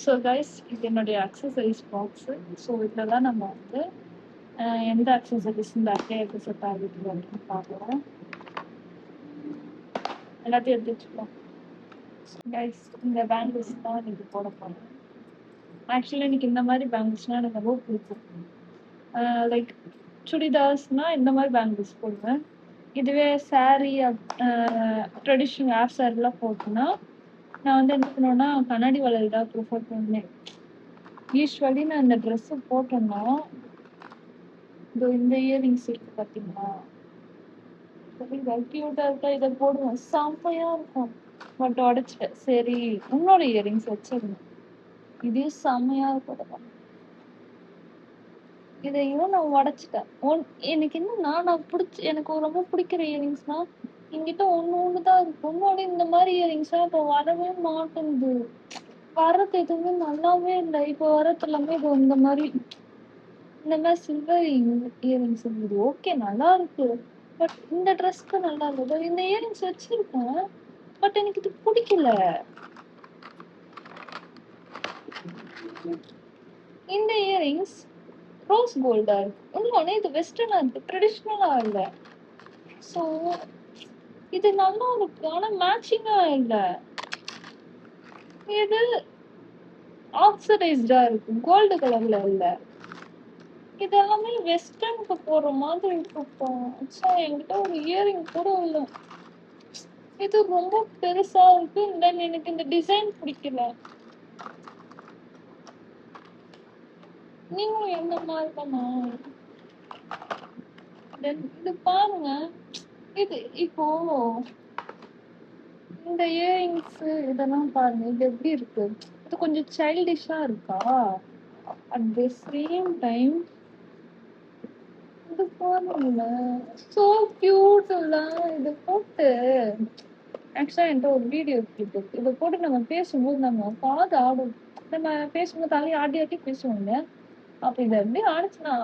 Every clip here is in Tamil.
ஸோ கைஸ் இது என்னுடைய அக்சசரிஸ் பாக்ஸு. ஸோ இதில் தான் நம்ம வந்து எந்த அக்சசரிஸ் இந்த அட்டைக்கு செட் ஆகுது அப்படின்னு பார்க்கலாம். எல்லாத்தையும் எடுத்து வச்சுக்கலாம். கைஸ் இந்த பேங்கிள்ஸ் தான் இன்னைக்கு போட போகிறேன். ஆக்சுவலி எனக்கு இந்த மாதிரி பேங்கிள்ஸ்னால் எனக்கு ரொம்ப பிடிக்கும். லைக் சுடிதார்ஸ்னால் இந்த மாதிரி பேங்கிள்ஸ் போடுவேன். இதுவே சாரீ ட்ரெடிஷ்னல் ஆஃப் சாரீலாம் போட்டோன்னா நான் வந்து என்ன பண்ணுவேன்னா கண்ணாடி வளையல் தான் ப்ரிஃபர் பண்ணுவேன். யூஸ்வலி நான் இந்த ட்ரெஸ்ஸு போட்டேன்னா இந்த இயரிங்ஸ் இருக்கு பார்த்தீங்களா, க்யூட்டாக இருக்கா, இதை போடுவேன், செம்மையாக இருக்கும். பட் உடச்சிட்டேன். சரி உன்னோட இயரிங்ஸ் வச்சிருந்தேன், இதையும் செம்மையாக இருக்கும். இதையும் நான் உடச்சிட்டேன். எனக்கு என்னன்னா எனக்கு ரொம்ப பிடிக்கிற இயரிங்ஸ்னா என்கிட்ட ஒன்று தான் இருக்கு. ஒன்னோட இந்த மாதிரி இயரிங்ஸ்லாம் இப்போ வரவே மாட்டேங்குது. வர்றது எதுவுமே நல்லாவே இல்லை. இப்போ வர்றது எல்லாமே இது இந்த மாதிரி சில்வர் இயரிங்ஸ் இருந்தது. ஓகே நல்லா இருக்கு. பட் இந்த ட்ரெஸ்க்கு நல்லா இல்லை. இந்த இயரிங்ஸ் வச்சிருக்கேன். பட் எனக்கு இது பிடிக்கல. இந்த இயரிங்ஸ் ரோஸ் கோல்டா இருக்கு. இன்னொன்னு இது வெஸ்டர்னா இருக்கு, ட்ரெடிஷ்னலா இல்லை. ஸோ இது நல்லா இருக்கு, ஆனா மேட்சிங்கா இல்லை. இது ஆக்சிடைஸ்டா இருக்கு, கோல்டு கலர்ல இல்லை. இது எல்லாமே வெஸ்டர்னுக்கு போற மாதிரி இருக்கும். என்கிட்ட ஒரு இயரிங் கூட இல்லை. இது ரொம்ப பெருசா இருக்கு. தென் எனக்கு இந்த டிசைன் பிடிக்கல. நீங்களும் எந்த மாதிரி தானா? தென் இது பாருங்க, இது இப்போ இந்த இயரிங்ஸ் இதெல்லாம் பாருங்க, இது எப்படி இருக்கு. இது கொஞ்சம் சைல்டிஷா இருக்கா. அட் தி சேம் டைம் இது பாருங்க, சோ கியூட் இல்ல. இது போட்டு ஆக்சுவலா என்கிட்ட ஒரு வீடியோ கிளிப் இருக்கு. இதை போட்டு நம்ம பேசும்போது நம்ம காது ஆடும். நம்ம பேசும்போது தலையை ஆடி ஆட்டி பேசுவோங்க. அப்ப இதை எப்படி ஆடிச்சுன்னா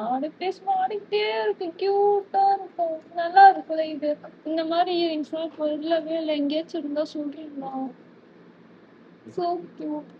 பேசும்போது ஆடிக்கிட்டே இருக்கு, கியூட்டா இருக்கும், நல்லா இருக்குல்ல. இது இந்த மாதிரி இயரிங்ஸ்லாம் இப்போ இல்லவே இல்லை. எங்கேயாச்சும் இருந்தா சொல்றீங்களா? So cute.